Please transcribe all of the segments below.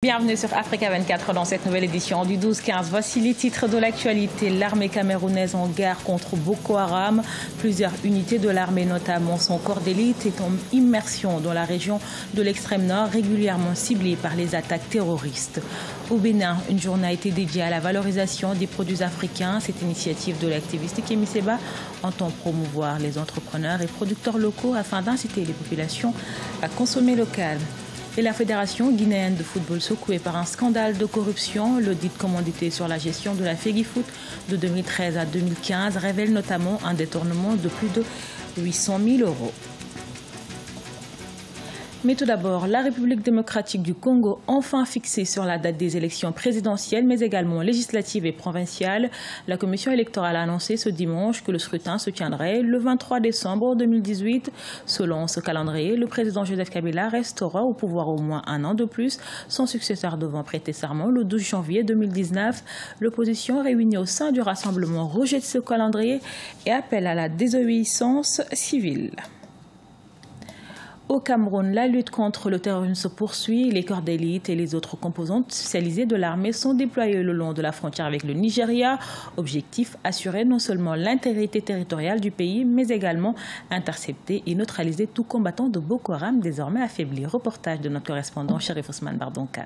Bienvenue sur Africa 24 dans cette nouvelle édition du 12-15. Voici les titres de l'actualité. L'armée camerounaise en guerre contre Boko Haram. Plusieurs unités de l'armée, notamment son corps d'élite, est en immersion dans la région de l'extrême nord, régulièrement ciblée par les attaques terroristes. Au Bénin, une journée a été dédiée à la valorisation des produits africains. Cette initiative de l'activiste Kémy Séba entend promouvoir les entrepreneurs et producteurs locaux afin d'inciter les populations à consommer local. Et la Fédération guinéenne de football secouée par un scandale de corruption, l'audit commandité sur la gestion de la FEGIFOOT de 2013 à 2015 révèle notamment un détournement de plus de 800 000 €. Mais tout d'abord, la République démocratique du Congo, enfin fixée sur la date des élections présidentielles, mais également législatives et provinciales. La commission électorale a annoncé ce dimanche que le scrutin se tiendrait le 23 décembre 2018. Selon ce calendrier, le président Joseph Kabila restera au pouvoir au moins un an de plus. Son successeur devant prêter serment le 12 janvier 2019. L'opposition réunie au sein du Rassemblement rejette ce calendrier et appelle à la désobéissance civile. Au Cameroun, la lutte contre le terrorisme se poursuit. Les corps d'élite et les autres composantes spécialisées de l'armée sont déployés le long de la frontière avec le Nigeria. Objectif, assurer non seulement l'intégrité territoriale du pays, mais également intercepter et neutraliser tout combattant de Boko Haram désormais affaibli. Reportage de notre correspondant Cherif Ousmane Bardonka.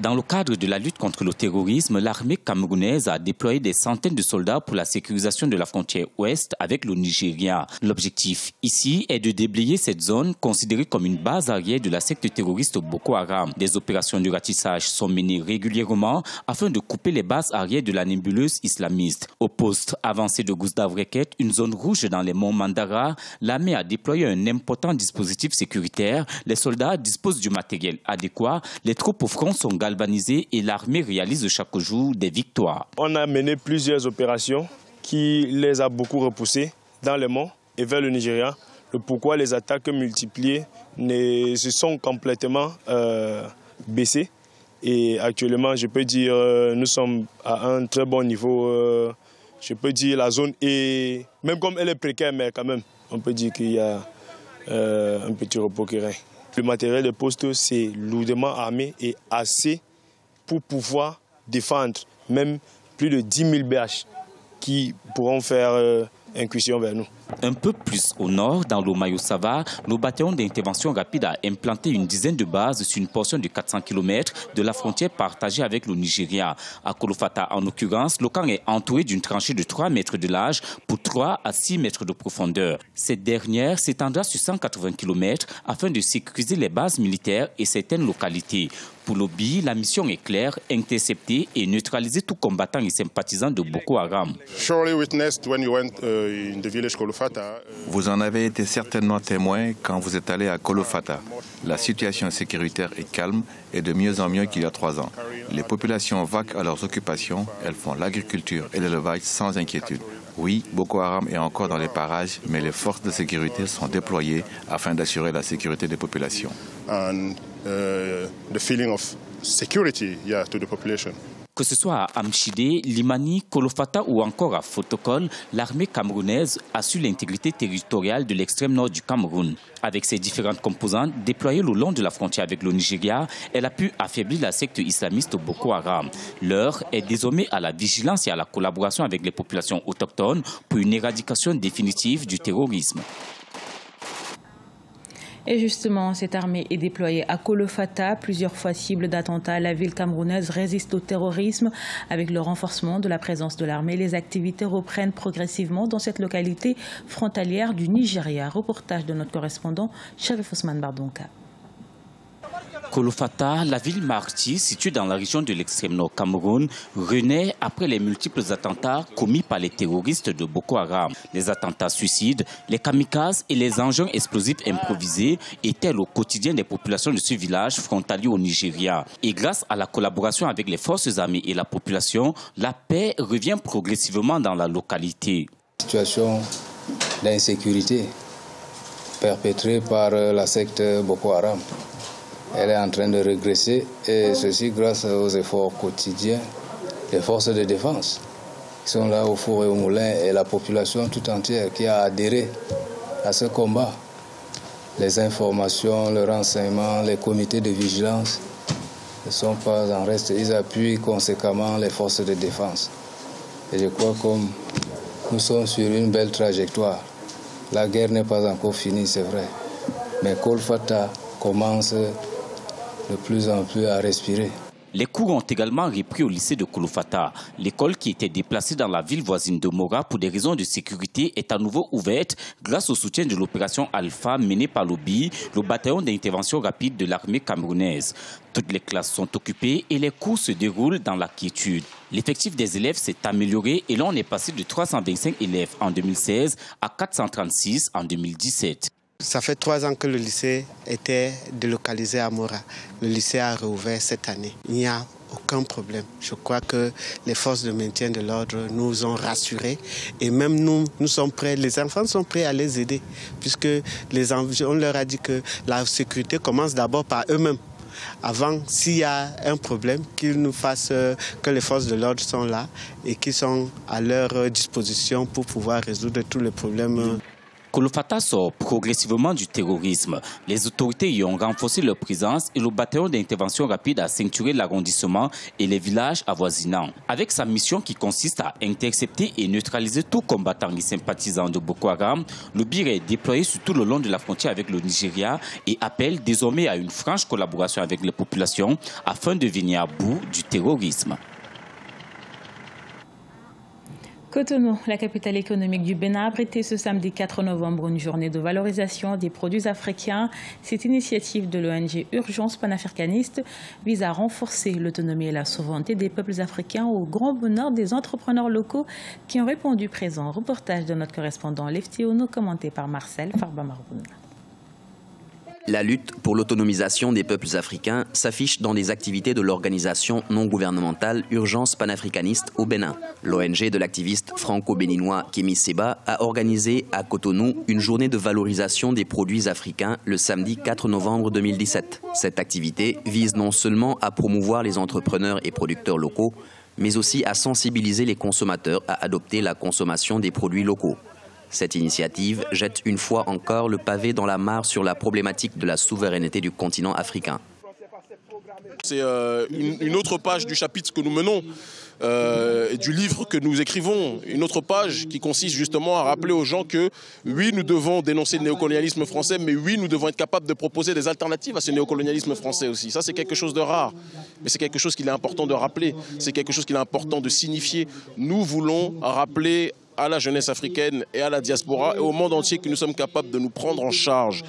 Dans le cadre de la lutte contre le terrorisme, l'armée camerounaise a déployé des centaines de soldats pour la sécurisation de la frontière ouest avec le Nigeria. L'objectif ici est de déblayer cette zone considérée comme une base arrière de la secte terroriste Boko Haram. Des opérations de ratissage sont menées régulièrement afin de couper les bases arrière de la nébuleuse islamiste. Au poste avancé de Gousdavreket, une zone rouge dans les monts Mandara, l'armée a déployé un important dispositif sécuritaire. Les soldats disposent du matériel adéquat. Les troupes au front sont galvanisées et l'armée réalise chaque jour des victoires. On a mené plusieurs opérations qui les a beaucoup repoussés dans les monts et vers le Nigeria. Le pourquoi les attaques multipliées se sont complètement baissées. Et actuellement, je peux dire, nous sommes à un très bon niveau. Je peux dire la zone est, même comme elle est précaire, mais quand même, on peut dire qu'il y a un petit repos qui règne. Le matériel de poste, c'est lourdement armé et assez pour pouvoir défendre même plus de 10 000 BH qui pourront faire incursion vers nous. Un peu plus au nord, dans l'Omayo-Sava, le bataillon d'intervention rapide a implanté une dizaine de bases sur une portion de 400 km de la frontière partagée avec le Nigeria. À Kolofata, en l'occurrence, le camp est entouré d'une tranchée de 3 mètres de large pour 3 à 6 mètres de profondeur. Cette dernière s'étendra sur 180 km afin de sécuriser les bases militaires et certaines localités. Pour l'OBI, la mission est claire, intercepter et neutraliser tout combattant et sympathisant de Boko Haram. Vous en avez été certainement témoin quand vous êtes allé à Kolofata. La situation sécuritaire est calme et de mieux en mieux qu'il y a 3 ans. Les populations vaquent à leurs occupations, elles font l'agriculture et l'élevage sans inquiétude. Oui, Boko Haram est encore dans les parages, mais les forces de sécurité sont déployées afin d'assurer la sécurité des populations. Que ce soit à Amchidé, Limani, Kolofata ou encore à Fotokol, l'armée camerounaise assure l'intégrité territoriale de l'extrême nord du Cameroun. Avec ses différentes composantes déployées le long de la frontière avec le Nigeria, elle a pu affaiblir la secte islamiste Boko Haram. L'heure est désormais à la vigilance et à la collaboration avec les populations autochtones pour une éradication définitive du terrorisme. Et justement, cette armée est déployée à Kolofata, plusieurs fois cible d'attentats. La ville camerounaise résiste au terrorisme. Avec le renforcement de la présence de l'armée, les activités reprennent progressivement dans cette localité frontalière du Nigeria. Reportage de notre correspondant Cherif Ousmane Bardonka. Kolofata, la ville martyre située dans la région de l'extrême nord Cameroun, renaît après les multiples attentats commis par les terroristes de Boko Haram. Les attentats suicides, les kamikazes et les engins explosifs improvisés étaient le quotidien des populations de ce village frontalier au Nigeria. Et grâce à la collaboration avec les forces armées et la population, la paix revient progressivement dans la localité. Situation d'insécurité perpétrée par la secte Boko Haram. Elle est en train de régresser et ceci grâce aux efforts quotidiens des forces de défense qui sont là au four et au moulin et la population tout entière qui a adhéré à ce combat. Les informations, le renseignement, les comités de vigilance ne sont pas en reste. Ils appuient conséquemment les forces de défense. Et je crois que nous sommes sur une belle trajectoire. La guerre n'est pas encore finie, c'est vrai. Mais Kolfata commence de plus en plus à respirer. Les cours ont également repris au lycée de Kolofata. L'école qui était déplacée dans la ville voisine de Mora pour des raisons de sécurité est à nouveau ouverte grâce au soutien de l'opération Alpha menée par l'OBI, le bataillon d'intervention rapide de l'armée camerounaise. Toutes les classes sont occupées et les cours se déroulent dans la quiétude. L'effectif des élèves s'est amélioré et l'on est passé de 325 élèves en 2016 à 436 en 2017. Ça fait 3 ans que le lycée était délocalisé à Mora. Le lycée a rouvert cette année. Il n'y a aucun problème. Je crois que les forces de maintien de l'ordre nous ont rassurés. Et même nous sommes prêts, les enfants sont prêts à les aider. Puisque on leur a dit que la sécurité commence d'abord par eux-mêmes. Avant, s'il y a un problème, qu'ils nous fassent que les forces de l'ordre sont là et qu'ils sont à leur disposition pour pouvoir résoudre tous les problèmes. Kolofata sort progressivement du terrorisme. Les autorités y ont renforcé leur présence et le bataillon d'intervention rapide a ceinturé l'arrondissement et les villages avoisinants. Avec sa mission qui consiste à intercepter et neutraliser tout combattant et sympathisant de Boko Haram, le BIR est déployé sur tout le long de la frontière avec le Nigeria et appelle désormais à une franche collaboration avec les populations afin de venir à bout du terrorisme. Cotonou, la capitale économique du Bénin, a abrité ce samedi 4 novembre une journée de valorisation des produits africains. Cette initiative de l'ONG Urgence panafricaniste vise à renforcer l'autonomie et la souveraineté des peuples africains au grand bonheur des entrepreneurs locaux qui ont répondu présent. Reportage de notre correspondant Lefty Ono, commenté par Marcel Farba-Marboun. La lutte pour l'autonomisation des peuples africains s'affiche dans des activités de l'organisation non gouvernementale Urgence panafricaniste au Bénin. L'ONG de l'activiste franco-béninois Kémy Séba a organisé à Cotonou une journée de valorisation des produits africains le samedi 4 novembre 2017. Cette activité vise non seulement à promouvoir les entrepreneurs et producteurs locaux, mais aussi à sensibiliser les consommateurs à adopter la consommation des produits locaux. Cette initiative jette une fois encore le pavé dans la mare sur la problématique de la souveraineté du continent africain. C'est une autre page du chapitre que nous menons, du livre que nous écrivons, une autre page qui consiste justement à rappeler aux gens que oui, nous devons dénoncer le néocolonialisme français, mais oui, nous devons être capables de proposer des alternatives à ce néocolonialisme français aussi. Ça, c'est quelque chose de rare, mais c'est quelque chose qu'il est important de rappeler, c'est quelque chose qu'il est important de signifier. Nous voulons rappeler à la jeunesse africaine et à la diaspora et au monde entier que nous sommes capables de nous prendre en charge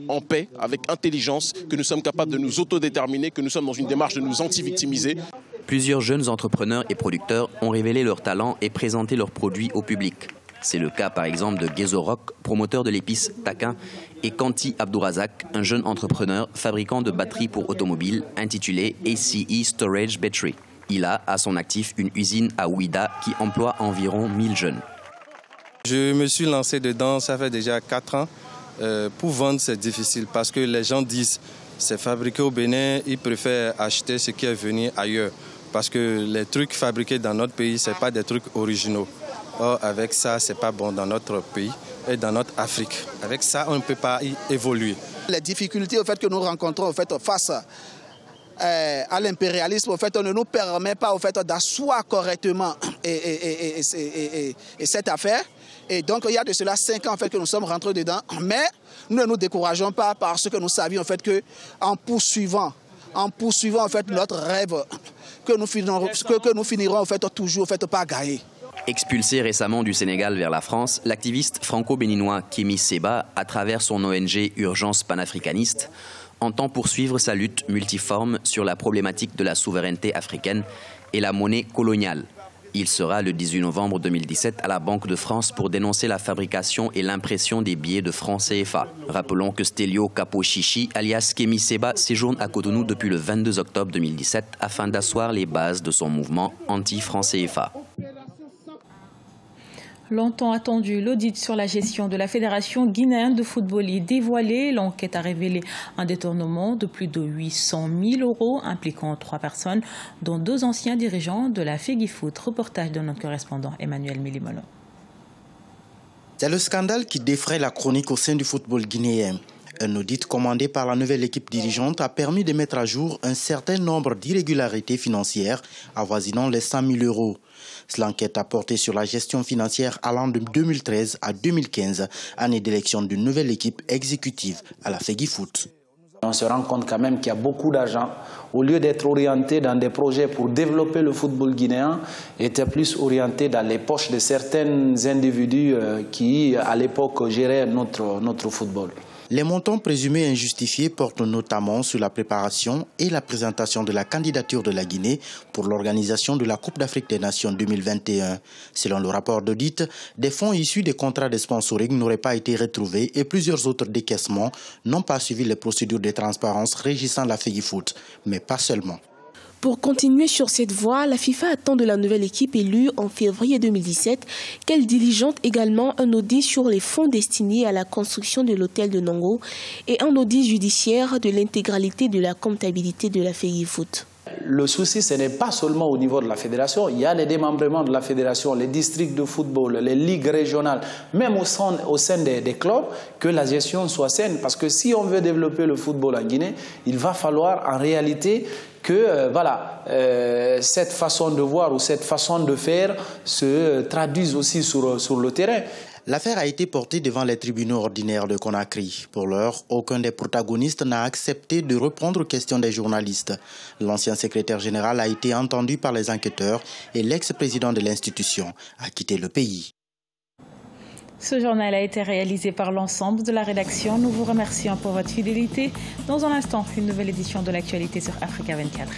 en paix, avec intelligence, que nous sommes capables de nous autodéterminer, que nous sommes dans une démarche de nous anti-victimiser. Plusieurs jeunes entrepreneurs et producteurs ont révélé leurs talents et présenté leurs produits au public. C'est le cas par exemple de Gezorok, promoteur de l'épice taquin, et Kanti Abdourazak, un jeune entrepreneur fabricant de batteries pour automobiles intitulé ACE Storage Battery. Il a à son actif une usine à Ouida qui emploie environ 1000 jeunes. Je me suis lancé dedans, ça fait déjà 4 ans. Pour vendre, c'est difficile parce que les gens disent c'est fabriqué au Bénin, ils préfèrent acheter ce qui est venu ailleurs. Parce que les trucs fabriqués dans notre pays, ce n'est pas des trucs originaux. Or, avec ça, ce n'est pas bon dans notre pays et dans notre Afrique. Avec ça, on ne peut pas y évoluer. Les difficultés au fait, que nous rencontrons au fait, face à l'impérialisme, au fait, on ne nous permet pas au fait, d'asseoir correctement cette affaire. Et donc, il y a de cela 5 ans en fait, que nous sommes rentrés dedans. Mais nous ne nous décourageons pas parce que nous savions en fait, qu'en poursuivant en fait, notre rêve, que nous finirons en fait, toujours en fait, par gagner. Expulsé récemment du Sénégal vers la France, l'activiste franco-béninois Kémy Séba, à travers son ONG Urgence panafricaniste, entend poursuivre sa lutte multiforme sur la problématique de la souveraineté africaine et la monnaie coloniale. Il sera le 18 novembre 2017 à la Banque de France pour dénoncer la fabrication et l'impression des billets de francs CFA. Rappelons que Stelio Kapo-Chichi, alias Kémy Séba, séjourne à Cotonou depuis le 22 octobre 2017 afin d'asseoir les bases de son mouvement anti-franc CFA. Longtemps attendu, l'audit sur la gestion de la Fédération guinéenne de football est dévoilé. L'enquête a révélé un détournement de plus de 800 000 € impliquant 3 personnes, dont 2 anciens dirigeants de la FEGIFOOT. Reportage de notre correspondant Emmanuel Milimolo. C'est le scandale qui défraie la chronique au sein du football guinéen. Un audit commandé par la nouvelle équipe dirigeante a permis de mettre à jour un certain nombre d'irrégularités financières avoisinant les 100 000 euros. L'enquête a porté sur la gestion financière allant de 2013 à 2015, année d'élection d'une nouvelle équipe exécutive à la FEGIFOOT. On se rend compte quand même qu'il y a beaucoup d'argent. Au lieu d'être orienté dans des projets pour développer le football guinéen, était plus orienté dans les poches de certains individus qui, à l'époque, géraient notre football. Les montants présumés injustifiés portent notamment sur la préparation et la présentation de la candidature de la Guinée pour l'organisation de la Coupe d'Afrique des Nations 2021. Selon le rapport d'audit, des fonds issus des contrats de sponsoring n'auraient pas été retrouvés et plusieurs autres décaissements n'ont pas suivi les procédures de transparence régissant la FEGIFOOT, mais pas seulement. Pour continuer sur cette voie, la FIFA attend de la nouvelle équipe élue en février 2017 qu'elle diligente également un audit sur les fonds destinés à la construction de l'hôtel de Nongo et un audit judiciaire de l'intégralité de la comptabilité de la FEGIFOOT. Le souci, ce n'est pas seulement au niveau de la fédération. Il y a les démembrements de la fédération, les districts de football, les ligues régionales, même au sein des clubs, que la gestion soit saine. Parce que si on veut développer le football en Guinée, il va falloir en réalité que cette façon de voir ou cette façon de faire se traduise aussi sur le terrain. L'affaire a été portée devant les tribunaux ordinaires de Conakry. Pour l'heure, aucun des protagonistes n'a accepté de reprendre question des journalistes. L'ancien secrétaire général a été entendu par les enquêteurs et l'ex-président de l'institution a quitté le pays. Ce journal a été réalisé par l'ensemble de la rédaction. Nous vous remercions pour votre fidélité. Dans un instant, une nouvelle édition de l'actualité sur Africa 24.